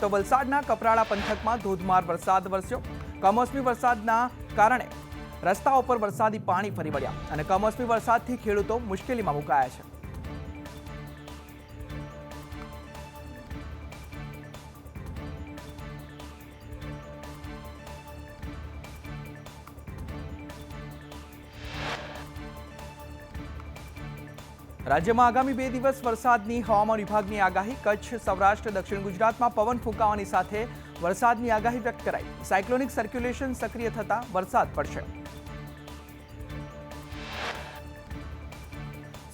તો વલસાડના કપરાડા પંથકમાં ધોધમાર વરસાદ વરસ્યો। કમોસમી વરસાદના કારણે રસ્તાઓ પર વરસાદી પાણી ફરી વળ્યા અને કમોસમી વરસાદથી ખેડૂતો મુશ્કેલીમાં મુકાયા છે। રાજ્યમાં આગામી 2 દિવસ વરસાદની હવામાન વિભાગની આગાહી। કચ્છ, સૌરાષ્ટ્ર, દક્ષિણ ગુજરાતમાં પવન ફૂંકાવાની સાથે વરસાદની આગાહી વ્યક્ત કરાઈ। સાયક્લોનિક સર્ક્યુલેશન સક્રિય થતા વરસાદ પડશે।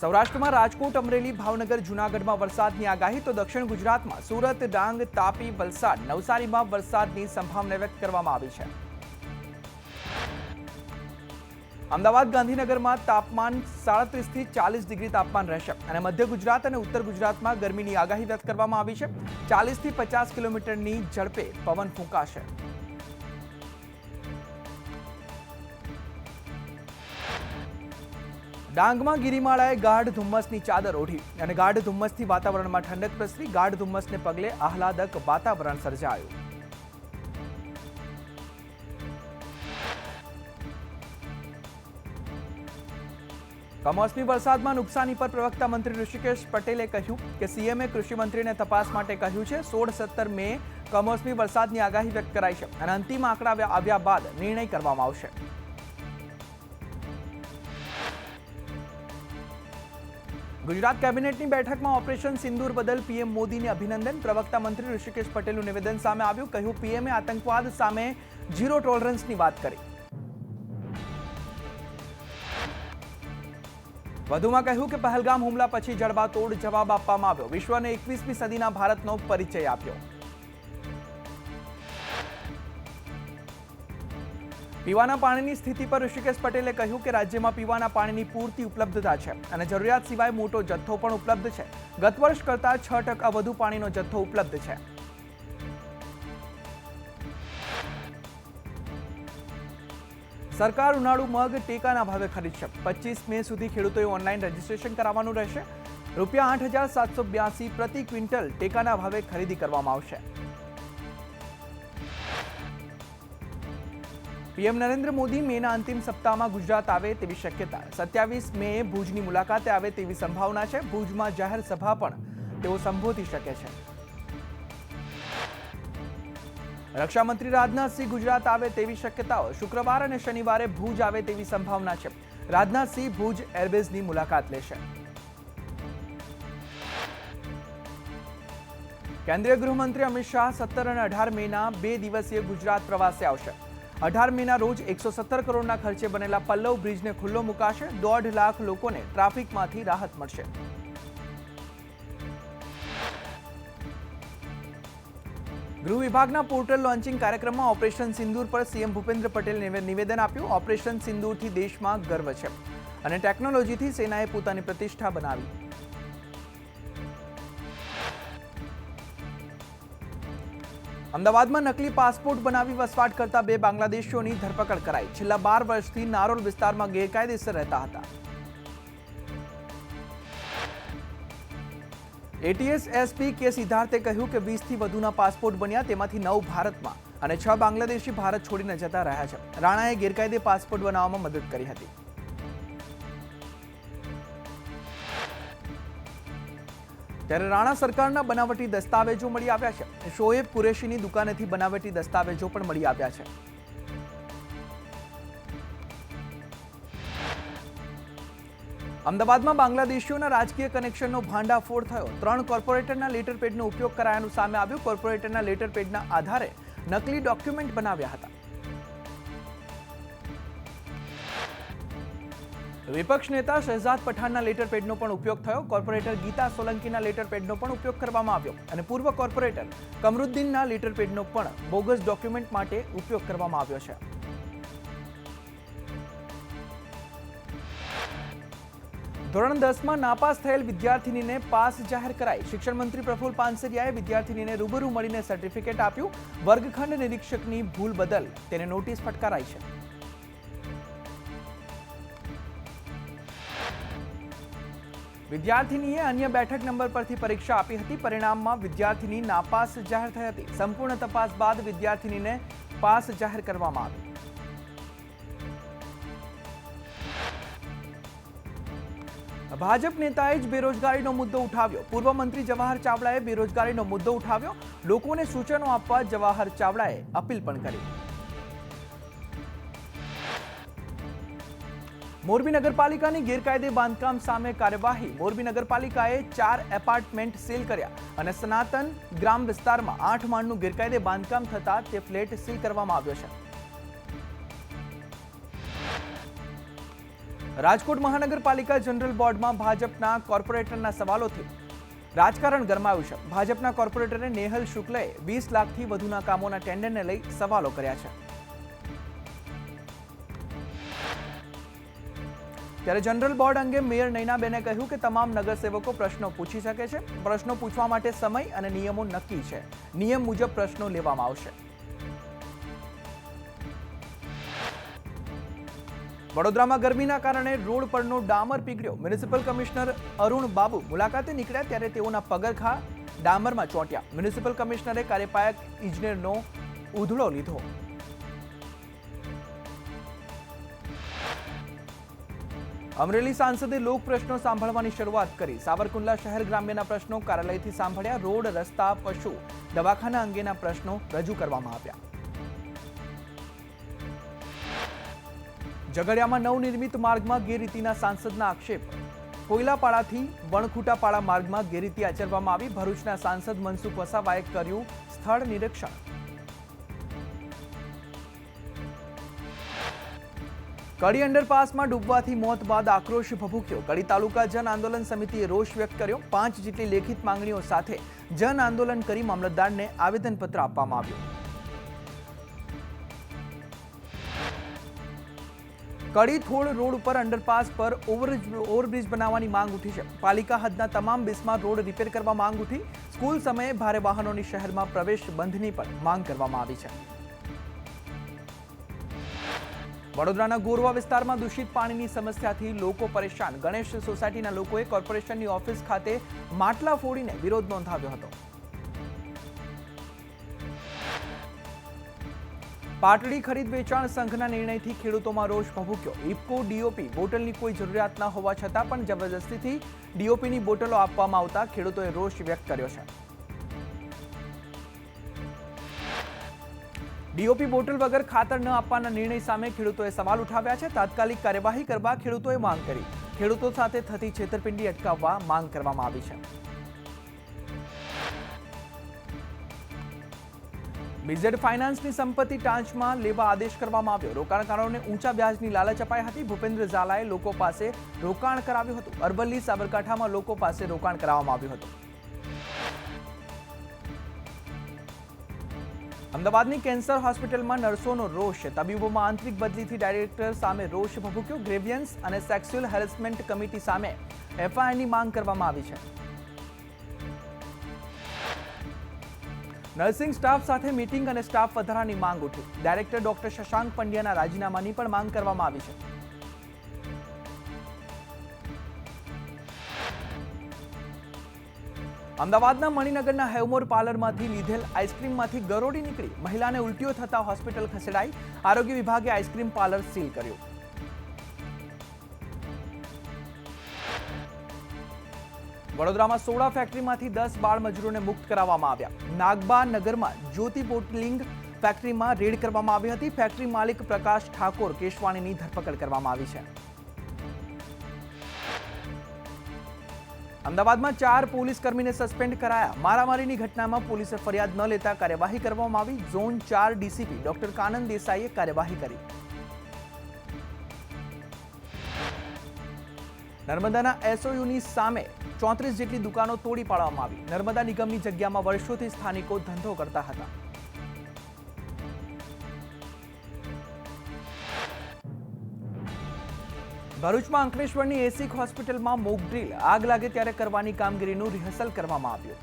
સૌરાષ્ટ્રમાં રાજકોટ, અમરેલી, ભાવનગર, જૂનાગઢમાં વરસાદની આગાહી તો દક્ષિણ ગુજરાતમાં સુરત, ડાંગ, તાપી, વલસાડ, નવસારીમાં વરસાદની સંભાવના વ્યક્ત કરવામાં આવી છે। અમદાવાદ, ગાંધીનગરમાં તાપમાન 37 થી 40 ડિગ્રી તાપમાન રહેશે અને મધ્ય ગુજરાત અને ઉત્તર ગુજરાતમાં ગરમીની આગાહી વ્યક્ત કરવામાં આવી છે। 40 થી 50 કિલોમીટરની ઝડપે પવન ફૂંકાશે। ડાંગમાં ગિરિમાળાએ ગાઢ ધુમ્મસની ચાદર ઓઢી અને ગાઢ ધુમ્મસથી વાતાવરણમાં ઠંડક પ્રસરી। ગાઢ ધુમ્મસને પગલે આહલાદક વાતાવરણ સર્જાયું। કમોસમી વરસાદમાં નુકસાની પર પ્રવક્તા મંત્રી ઋષિકેશ પટેલે કહ્યું કે સીએમએ કૃષિ મંત્રીને તપાસ માટે કહ્યું છે। 16-17 મે કમોસમી વરસાદની આગાહી વ્યક્ત કરાઈ છે અને અંતિમ આંકડા આવ્યા બાદ નિર્ણય કરવામાં આવશે। ગુજરાત કેબિનેટની બેઠકમાં ઓપરેશન સિંદૂર બદલ પીએમ મોદીને અભિનંદન। પ્રવક્તા મંત્રી ઋષિકેશ પટેલનું નિવેદન સામે આવ્યું। કહ્યું પીએમએ આતંકવાદ સામે ઝીરો ટોલરન્સની વાત કરી। વધુમાં કહ્યું કે પહેલગામ હુમલા પછી જડબાતોડ જવાબ આપવામાં આવ્યો। વિશ્વને 21મી સદીના ભારતનો પરિચય આપ્યો। પીવાના પાણીની સ્થિતિ પર ઋષિકેશ પટેલે કહ્યું કે રાજ્યમાં પીવાના પાણીની પૂરતી ઉપલબ્ધતા છે અને જરૂરિયાત સિવાય મોટો જથ્થો પણ ઉપલબ્ધ છે। ગત વર્ષ કરતાં 6% વધુ પાણીનો જથ્થો ઉપલબ્ધ છે। સરકાર ઉનાળુ મગ ટેકાના ભાવે ખરીદશે। 25 મે સુધી ખેડૂતોએ ઓનલાઈન રજીસ્ટ્રેશન કરાવવાનું રહેશે। ₹8,782 પ્રતિ ક્વિન્ટલ ટેકાના ભાવે ખરીદી કરવામાં આવશે। પીએમ નરેન્દ્ર મોદી મેના અંતિમ સપ્તાહમાં ગુજરાત આવે તેવી શક્યતા। 27 મે ભુજની મુલાકાતે આવે તેવી સંભાવના છે। ભુજમાં જાહેર સભા પણ તેઓ સંબોધી શકે છે। રક્ષામંત્રી રાજનાથસિંહ ગુજરાત આવે તેવી શક્યતાઓ। શુક્રવાર અને શનિવારે ભુજ આવે તેવી સંભાવના છે। રાજનાથસિંહ ભુજ એરબેઝની મુલાકાત લેશે। કેન્દ્રીય ગૃહમંત્રી અમિત શાહ 17 અને 18 મેના 2 દિવસીય ગુજરાત પ્રવાસે આવશે। 18 મેના રોજ 117 કરોડના ખર્ચે બનેલા પલ્લવ બ્રિજને ખુલ્લો મુકાશે। 1.5 લાખ લોકોને ટ્રાફિકમાંથી રાહત મળશે। ગૃહ વિભાગના પોર્ટલ લોન્ચિંગ કાર્યક્રમમાં ઓપરેશન સિંદૂર પર સીએમ ભૂપેન્દ્ર પટેલે નિવેદન આપ્યું। ઓપરેશન સિંદૂરથી દેશમાં ગર્વ છે અને ટેકનોલોજીથી સેનાએ પોતાની પ્રતિષ્ઠા બનાવી। અમદાવાદમાં નકલી પાસપોર્ટ બનાવી વસવાટ કરતા 2 બાંગ્લાદેશીઓની ધરપકડ કરાઈ। છેલ્લા 12 વર્ષથી નારોલ વિસ્તારમાં ગેરકાયદેસર રહેતા હતા। એટીએસ એસપી કે સિદ્ધાર્થે કહ્યું કે 20 થી વધુના પાસપોર્ટ બન્યા, તેમાંથી 9 ભારતમાં અને 6 બાંગ્લાદેશી ભારત છોડીને જતા રહ્યા છે। રાણાએ ગેરકાયદે પાસપોર્ટ બનાવવામાં મદદ કરી હતી। ત્યારે રાણા સરકારના બનાવટી દસ્તાવેજો મળી આવ્યા છે। શોએબ કુરેશીની દુકાનેથી બનાવટી દસ્તાવેજો પણ મળી આવ્યા છે। અમદાવાદમાં બાંગ્લાદેશીઓના રાજકીય કનેક્શનનો ભાંડાફોડ થયો। 3 કોર્પોરેટરના લેટર પેડનો ઉપયોગ કરાયાનું સામે આવ્યું। કોર્પોરેટરના લેટર પેડના આધારે નકલી ડોક્યુમેન્ટ બનાવ્યા હતા। વિપક્ષ નેતા શહેજાદ પઠાણના લેટર પેડનો પણ ઉપયોગ થયો। કોર્પોરેટર ગીતા સોલંકીના લેટર પેડનો પણ ઉપયોગ કરવામાં આવ્યો અને પૂર્વ કોર્પોરેટર કમરુદ્દીનના લેટર પેડનો પણ બોગસ ડોક્યુમેન્ટ માટે ઉપયોગ કરવામાં આવ્યો છે। ધોરણ 10માં નાપાસ થયેલ વિદ્યાર્થીનીને પાસ જાહેર કરાઈ। શિક્ષણ મંત્રી પ્રફુલ પાનસરિયાએ વિદ્યાર્થીનીને રૂબરૂ મળીને સર્ટિફિકેટ આપ્યું। વર્ગખંડ નિરીક્ષકની ભૂલ બદલ તેને નોટિસ ફટકારાઈ છે। વિદ્યાર્થીનીએ અન્ય બેઠક નંબર પરથી પરીક્ષા આપી હતી. પરિણામમાં વિદ્યાર્થીની નાપાસ જાહેર થઈ હતી. સંપૂર્ણ તપાસ બાદ વિદ્યાર્થીનીને પાસ જાહેર કરવામાં આવી. ભાજપ નેતાએ જ બેરોજગારીનો મુદ્દો ઉઠાવ્યો. પૂર્વ મંત્રી જવાહર ચાવડાએ બેરોજગારીનો મુદ્દો ઉઠાવ્યો. લોકોને સૂચનો આપવા જવાહર ચાવડાએ અપીલ પણ કરી. મોરબી નગરપાલિકાની ગેરકાયદે બાંધકામ સામે કાર્યવાહી. મોરબી નગરપાલિકાએ 4 એપાર્ટમેન્ટ સીલ કર્યા અને સનાતન ગ્રામ વિસ્તારમાં 8 માળનું ગેરકાયદે બાંધકામ થતા તે ફ્લેટ સીલ કરવામાં આવ્યો છે. રાજકોટ મહાનગરપાલિકા જનરલ બોર્ડમાં ભાજપના કોર્પોરેટરના સવાલોથી રાજકારણ ગરમાયું છે. ભાજપના કોર્પોરેટરે નેહલ શુક્લએ 20 લાખથી વધુના કામોના ટેન્ડરને લઈ સવાલો કર્યા છે. ત્યારે જનરલ બોર્ડ અંગે મેયર નૈનાબેને કહ્યું કે તમામ નગરસેવકો પ્રશ્નો પૂછી શકે છે. પ્રશ્નો પૂછવા માટે સમય અને નિયમો નક્કી છે. નિયમ મુજબ પ્રશ્નો લેવામાં આવશે. વડોદરામાં ગરમીના કારણે રોડ પરનો ડામર પીગળ્યો. મ્યુનિસિપલ કમિશનર અરુણ બાબુ મુલાકાતે નીકળ્યા ત્યારે તેઓના પગરખા ડામરમાં ચોંટ્યા. મ્યુનિસિપલ કમિશનરે કાર્યપાલક ઇજનેરનો ઉધડો લીધો. અમરેલી સાંસદે લોક પ્રશ્નો સાંભળવાની શરૂઆત કરી. સાવરકુંડલા શહેર ગ્રામ્યના પ્રશ્નો કાર્યાલયથી સાંભળ્યા. રોડ, રસ્તા, પશુ, દવાખાના અંગેના પ્રશ્નો રજૂ કરવામાં આવ્યા. ઝઘડિયામાં નવનિર્મિત માર્ગમાં ગેરરીતિના સાંસદના આક્ષેપ. કોયલાપાડાથી વણખુટાપાડા માર્ગમાં ગેરરીતિ આચરવામાં આવી. ભરૂચના સાંસદ મનસુખ વસાવાએ કર્યું સ્થળ નિરીક્ષણ. કડી અંડરપાસમાં ડૂબવાથી મોત બાદ આક્રોશ ભભૂક્યો. કડી તાલુકા જન આંદોલન સમિતિએ રોષ વ્યક્ત કર્યો. 5 જેટલી લેખિત માંગણીઓ સાથે જન આંદોલન કરી મામલતદારને આવેદનપત્ર આપવામાં આવ્યું. કડી થોડ રોડ ઉપર અંડરપાસ પર ઓવરબ્રિજ બનાવવાની માંગ ઉઠી છે. પાલિકા હદના તમામ બિસ્માર રોડ રિપેર કરવા માંગ ઉઠી. સ્કૂલ સમયે ભારે વાહનોની શહેરમાં પ્રવેશ બંધની પણ માંગ કરવામાં આવી છે. વડોદરાના ગોરવા વિસ્તારમાં દૂષિત પાણીની સમસ્યાથી લોકો પરેશાન. ગણેશ સોસાયટીના લોકોએ કોર્પોરેશનની ઓફિસ ખાતે માટલા ફોડીને વિરોધ નોંધાવ્યો હતો. પાટડી ખરીદ વેચાણ સંઘના નિર્ણયથી ખેડૂતોમાં રોષ ભભૂક્યો. ઇફકો ડીઓપી બોટલની કોઈ જરૂરિયાત ન હોવા છતાં પણ જબરદસ્તીથી ડીઓપીની બોટલો આપવામાં આવતા ખેડૂતોએ રોષ વ્યક્ત કર્યો છે. ડીઓપી બોટલ વગર ખાતર ન આપવાના નિર્ણય સામે ખેડૂતોએ સવાલ ઉઠાવ્યા છે. તાત્કાલિક કાર્યવાહી કરવા ખેડૂતોએ માંગ કરી. ખેડૂતો સાથે થતી છેતરપિંડી અટકાવવા માંગ કરવામાં આવી છે. બીઝેડ ફાઇનાન્સની સંપત્તિ ટાંચમાં લેવા આદેશ કરવામાં આવ્યો. રોકાણકારોને ઊંચા વ્યાજની લાલચ અપાઈ હતી. ભૂપેન્દ્ર ઝાલાએ લોકો પાસે રોકાણ કરાવ્યું હતું. અરવલ્લી, સાબરકાંઠામાં લોકો પાસે રોકાણ કરાવવામાં આવ્યું હતું. અમદાવાદની કેન્સર હોસ્પિટલમાં નર્સોનો રોષ. તબીબોમાં આંતરિક બદલીથી ડાયરેક્ટર સામે રોષ ભભૂક્યો. ગ્રેવિયન્સ અને સેક્સ્યુઅલ હેરેસમેન્ટ કમિટી સામે એફઆઈઆરની માંગ કરવામાં આવી છે. નર્સિંગ સ્ટાફ સાથે મીટિંગ અને સ્ટાફ વધારાની માંગ ઉઠી. ડાયરેક્ટર ડોક્ટર શશાંક પંડ્યાના રાજીનામાની પણ માંગ કરવામાં આવી છે. અમદાવાદના મણિનગરના હેવમોર પાર્લરમાંથી લીધેલ આઈસ્ક્રીમમાંથી ગરોળી નીકળી. મહિલાને ઉલટીઓ થતા હોસ્પિટલ ખસેડાઈ. આરોગ્ય વિભાગે આઈસ્ક્રીમ પાર્લર સીલ કર્યું. વડોદરામાં સોડા ફેક્ટરીમાંથી 10 બાળ મજૂરોને મુક્ત કરાવવામાં આવ્યા. નાગબા નગરમાં જ્યોતિ બોટલિંગ ફેક્ટરીમાં રેડ કરવામાં આવી હતી. ફેક્ટરી માલિક પ્રકાશ ઠાકોર કેશવાણીની ધરપકડ કરવામાં આવી છે. અમદાવાદમાં 4 પોલીસ કર્મીને સસ્પેન્ડ કરાયા. મારામારીની ઘટનામાં પોલીસે ફરિયાદ ન લેતા કાર્યવાહી કરવામાં આવી. ઝોન 4 ડીસીપી ડોક્ટર કાનન દેસાઈએ કાર્યવાહી કરી. નર્મદાના એસઓયુની સામે 34 જેટલી દુકાનો તોડી પાડવામાં આવી. નર્મદા નિગમની જગ્યામાં વર્ષોથી સ્થાનિકો ધંધો કરતા હતા. ભરૂચમાં અંકલેશ્વરની એસિક હોસ્પિટલમાં મોક ડ્રીલ. આગ લાગે ત્યારે કરવાની કામગીરીનું રિહર્સલ કરવામાં આવ્યું.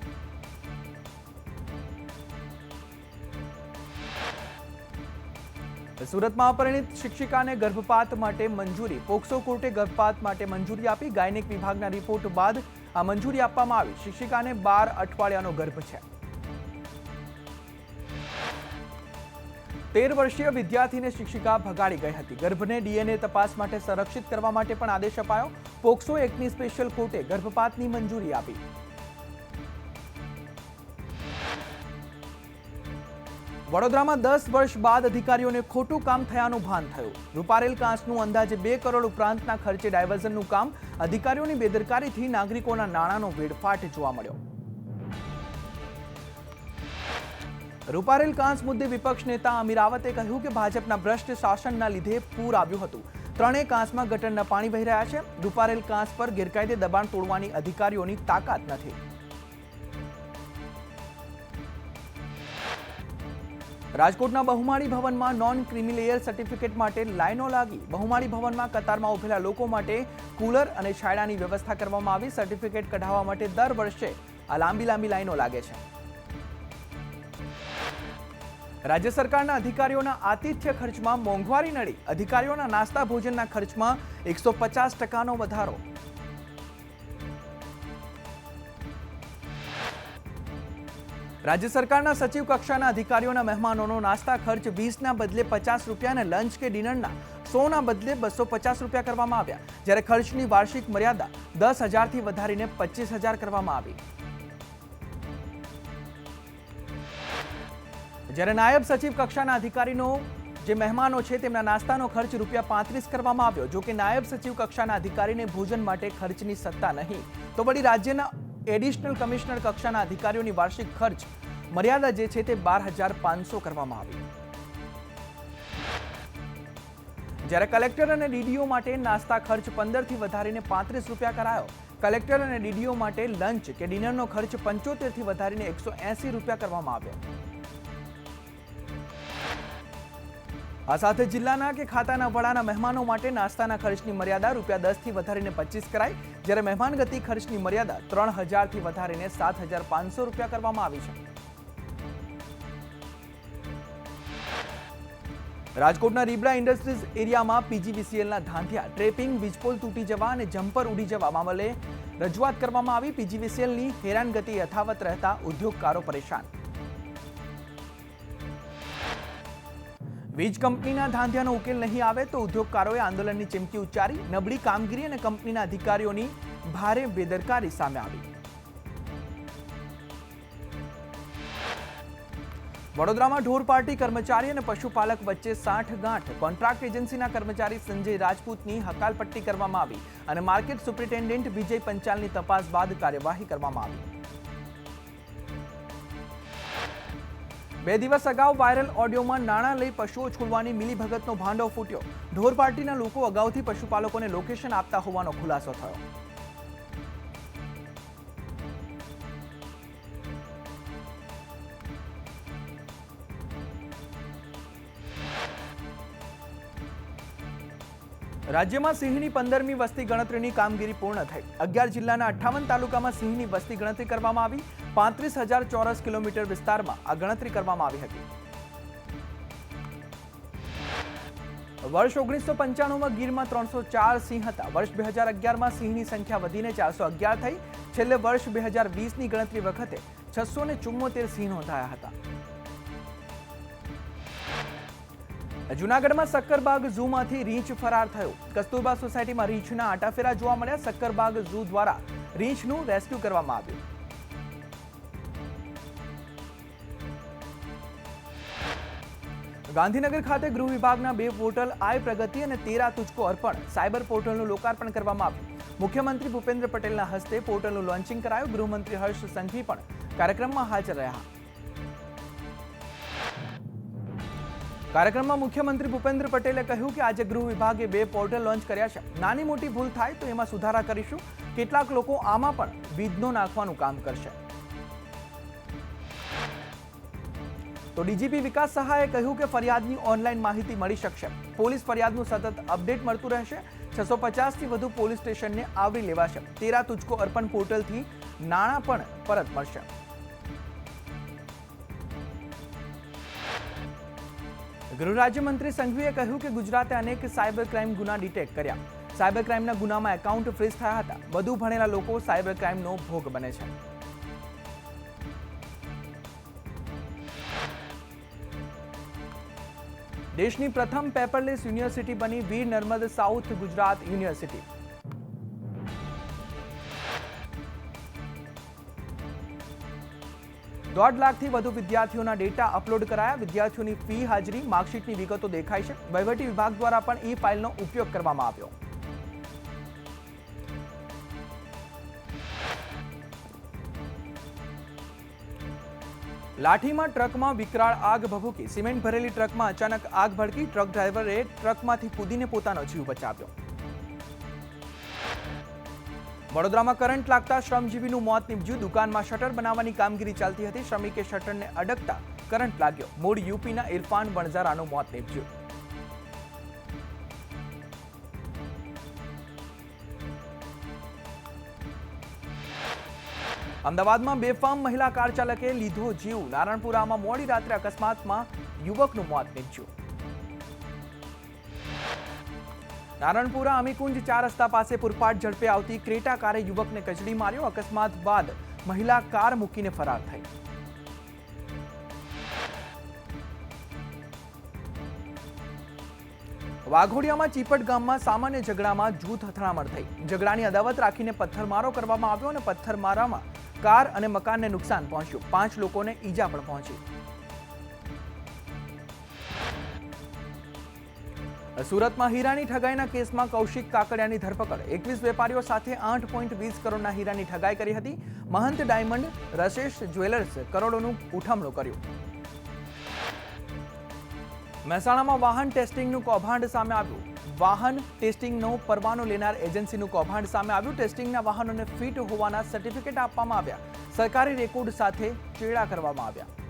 સુરતમાં અપરિણિત શિક્ષિકાને ગર્ભપાત માટે મંજૂરી. પોક્સો કોર્ટે ગર્ભપાત માટે મંજૂરી આપી. ગાયનેક વિભાગના રિપોર્ટ બાદ આ મંજૂરી આપવામાં આવી. શિક્ષિકાને 12 અઠવાડિયાનો ગર્ભ છે. 13 વર્ષીય વિદ્યાર્થીને શિક્ષિકા ભગાડી ગઈ હતી. ગર્ભને ડીએનએ તપાસ માટે સંરક્ષિત કરવા માટે પણ આદેશ અપાયો. પોક્સો એક્ટની સ્પેશિયલ કોર્ટે ગર્ભપાતની મંજૂરી આપી. વડોદરામાં 10 વર્ષ બાદ અધિકારીઓને ખોટું કામ થયાનું ભાન થયું. રૂપારેલ કાંસનું અંદાજે 2 કરોડ ઉપરાંતના ખર્ચે ડાયવર્ઝનનું કામ. અધિકારીઓની બેદરકારીથી નાગરિકોના નાણાંનો વેડફાટ જોવા મળ્યો. રૂપારેલ કાંસ મુદ્દે વિપક્ષ નેતા અમીર રાવતે કહ્યું કે ભાજપના ભ્રષ્ટ શાસનના લીધે પૂર આવ્યું હતું. ત્રણેય કાંસમાં ગટરના પાણી વહી રહ્યા છે. રૂપારેલ કાંસ પર ગેરકાયદે દબાણ તોડવાની અધિકારીઓની તાકાત નથી. રાજકોટના બહુમાળી ભવનમાં નોન ક્રિમિલેયર સર્ટિફિકેટ માટે લાઈનો લાગી. બહુમાળી ભવનમાં કતારમાં ઉભેલા લોકો માટે કુલર અને છાયડાની વ્યવસ્થા કરવામાં આવી. સર્ટિફિકેટ કઢાવવા માટે દર વર્ષે આ લાંબી લાઈનો લાગે છે. રાજ્ય સરકારના અધિકારીઓના આતિથ્ય ખર્ચમાં મોંઘવારી નડી. અધિકારીઓના નાસ્તા ભોજનના ખર્ચમાં 150% વધારો. રાજ્ય સરકારના સચિવ કક્ષાના અધિકારીઓના મહેમાનોનો નાસ્તા ખર્ચ 20ના બદલે 50 રૂપિયા અને લંચ કે ડિનરના 100ના બદલે 250 રૂપિયા કરવામાં આવ્યા. જ્યારે ખર્ચની વાર્ષિક મર્યાદા 10,000થી વધારીને 25,000 કરવામાં આવી. જ્યારે નાયબ સચિવ કક્ષાના અધિકારીનો જે મહેમાનો છે તેમના નાસ્તાનો ખર્ચ ₹35 કરવામાં આવ્યો. જો કે નાયબ સચિવ કક્ષાના અધિકારીને ભોજન માટે ખર્ચની સત્તા નહીં, તો વળી રાજ્યના એડિશનલ કમિશનર કક્ષાના અધિકારીઓની વાર્ષિક ખર્ચ મર્યાદા જે છે તે 12,500 કરવામાં આવી. જ્યારે કલેક્ટર અને ડીડીઓ માટે નાસ્તા ખર્ચ 15થી વધારીને 35 રૂપિયા કરાયો. કલેક્ટર અને ડીડીઓ માટે લંચ કે ડિનરનો ખર્ચ 75થી વધારીને 180 રૂપિયા કરવામાં આવ્યો. આ સાથે જિલ્લાના કે ખાતાના વડાના મહેમાનો માટે નાસ્તાના ખર્ચની મર્યાદા ₹10થી વધારીને 25 કરાઈ. જ્યારે મહેમાનગતિ ખર્ચની મર્યાદા 3,000થી વધારીને 7,500 રૂપિયા કરવામાં આવી છે. રાજકોટના રીબડા ઇન્ડસ્ટ્રીઝ એરિયામાં પીજીવીસીએલના ધાંધિયા, ટ્રેપિંગ, વીજપોલ તૂટી જવા અને જમ્પર ઉડી જવા મામલે રજૂઆત કરવામાં આવી. પીજીવીસીએલની હેરાનગતિ યથાવત રહેતા ઉદ્યોગકારો પરેશાન. વીજ કંપનીના ધાંધિયાનો ઉકેલ નહીં આવે તો ઉદ્યોગકારોએ આંદોલનની ચીમકી ઉચ્ચારી. નબળી કામગીરી અને કંપનીના અધિકારીઓની ભારે બેદરકારી સામે આવી. વડોદરામાં ઢોર પાર્ટી કર્મચારી અને પશુપાલક વચ્ચે સાંઠગાંઠ. કોન્ટ્રાક્ટ એજન્સીના કર્મચારી સંજય રાજપૂતની હકાલપટ્ટી કરવામાં આવી અને માર્કેટ સુપ્રિન્ટેન્ડન્ટ વિજય પંચાલની તપાસ બાદ કાર્યવાહી કરવામાં આવી. 2 દિવસ અગાઉ વાયરલ ઓડિયોમાં નાણાં લઈ પશુઓ છોડવાની મિલીભગતનો ભાંડો ફૂટ્યો. ઢોર પાર્ટીના લોકો અગાઉથી પશુપાલકોને લોકેશન આપતા હોવાનો ખુલાસો થયો. રાજ્યમાં સિંહની 15મી વસ્તી ગણતરીની કામગીરી પૂર્ણ થઈ. 11 જિલ્લાના 58 તાલુકામાં સિંહની વસ્તી ગણતરી કરવામાં આવી. 35,000 ચોરસ કિલોમીટર વિસ્તારમાં આ ગણતરી કરવામાં આવી હતી. વર્ષ 1995માં ગીરમાં 304 સિંહ હતા. વર્ષ 2011માં સિંહની સંખ્યા વધીને 411 થઈ. છેલ્લે વર્ષ 2020ની ગણતરી વખતે 674 સિંહ નોંધાયા હતા. જૂનાગઢમાં સક્કરબાગ ઝૂમાંથી રીંછ ફરાર થયો. કસ્તુરબા સોસાયટીમાં રીંછના આટાફેરા જોવા મળ્યા. સક્કરબાગ ઝૂ દ્વારા રીંછનું રેસ્ક્યુ કરવામાં આવ્યું. ગાંધીનગર ખાતે ગૃહ વિભાગના 2 પોર્ટલ આઈ પ્રગતિ અને તેરા તુજકો અર્પણ સાયબર પોર્ટલનું લોકાર્પણ કરવામાં આવ્યું. મુખ્યમંત્રી ભૂપેન્દ્ર પટેલના હસ્તે પોર્ટલનું લોન્ચિંગ કરાયું. ગૃહમંત્રી હર્ષ સંઘવી પણ કાર્યક્રમમાં હાજર રહ્યા. કાર્યક્રમમાં મુખ્યમંત્રી ભૂપેન્દ્ર પટેલે કહ્યું કે આજે ગૃહ વિભાગે 2 પોર્ટલ લોન્ચ કર્યા છે. નાની મોટી ભૂલ થાય તો એમાં સુધારા કરીશું. કેટલાક લોકો આમાં પણ વિઘ્નો નાખવાનું કામ કરશે. તો ડીજીપી વિકાસ સહાયે કહ્યું કે ફરિયાદની ઓનલાઈન માહિતી મળી શકશે. પોલીસ ફરિયાદનું સતત અપડેટ મળતું રહેશે. 650થી વધુ પોલીસ સ્ટેશનને આવરી લેવાશે. તેરા તુજકો અર્પણ પોર્ટલથી નાણાં પણ પરત મળશે. ગૃહ રાજ્યમંત્રી સંઘવીએ કહ્યું કે ગુજરાતે અનેક સાયબર ક્રાઇમ ગુના ડિટેક્ટ કર્યા. સાયબર ક્રાઇમના ગુનામાં એકાઉન્ટ ફ્રીઝ થયા હતા. વધુ ભણેલા લોકો સાયબર ક્રાઇમનો ભોગ બને છે. દેશની પ્રથમ પેપરલેસ યુનિવર્સિટી બની વીર નર્મદ સાઉથ ગુજરાત યુનિવર્સિટી. દોઢ લાખથી વધુ વિદ્યાર્થીઓના ડેટા અપલોડ કરાયા. વિદ્યાર્થીઓની ફી, હાજરી, માર્કશીટની વિગતો દેખાય છે. વહીવટી વિભાગ દ્વારા પણ ઈ ફાઇલનો ઉપયોગ કરવામાં આવ્યો. લાઠીમાં ટ્રકમાં વિકરાળ આગ ભભૂકી. સિમેન્ટ ભરેલી ટ્રકમાં અચાનક આગ ભડકી. ટ્રક ડ્રાઈવરે ટ્રકમાંથી કૂદીને પોતાનો જીવ બચાવ્યો. વડોદરામાં કરંટ લાગતા શ્રમજીવીનું મોત નીપજ્યું. દુકાનમાં શટર બનાવવાની કામગીરી ચાલતી હતી. શ્રમિકે શટરને અડકતા કરંટ લાગ્યો. મૂળ યુપીના ઇરફાન વણઝારાનું મોત નીપજ્યું. અમદાવાદમાં બેફામ મહિલા કાર ચાલકે લીધો જીવ. નારણપુરામાં મોડી રાત્રે અકસ્માતમાં યુવકનું મોત નીપજ્યું. નારણપુરા અમીકુંજ 4 રસ્તા પાસે પૂરપાટ ઝડપે આવતી ક્રેટા કારે યુવકને કચડી માર્યો. અકસ્માત બાદ મહિલા કાર મૂકીને ફરાર થઈ. વાઘોડિયામાં ચીપટ ગામમાં સામાન્ય ઝઘડામાં જૂથ અથડામણ થઈ. ઝઘડાની અદાવત રાખીને પથ્થરમારો કરવામાં આવ્યો અને પથ્થરમારામાં કાર અને મકાનને નુકસાન પહોંચ્યું. 5 લોકોને ઈજા પણ પહોંચી. સુરતમાં હીરાની ઠગાઈના કેસમાં કૌશિક કાકડિયાની ધરપકડ. 21 વેપારીઓ સાથે 8.20 કરોડના હીરાની ઠગાઈ કરી હતી. મહંત ડાયમંડ રશેષ જ્વેલર્સ કરોડોનું ઉઠમણું કર્યું. મહેસાણામાં વાહન ટેસ્ટિંગનું કૌભાંડ સામે આવ્યું. વાહન ટેસ્ટિંગનો પરવાનો લેનાર એજન્સીનું કૌભાંડ સામે આવ્યું. ટેસ્ટિંગના વાહનોને ફિટ હોવાના સર્ટિફિકેટ આપવામાં આવ્યા. સરકારી રેકોર્ડ સાથે ચેડા કરવામાં આવ્યા.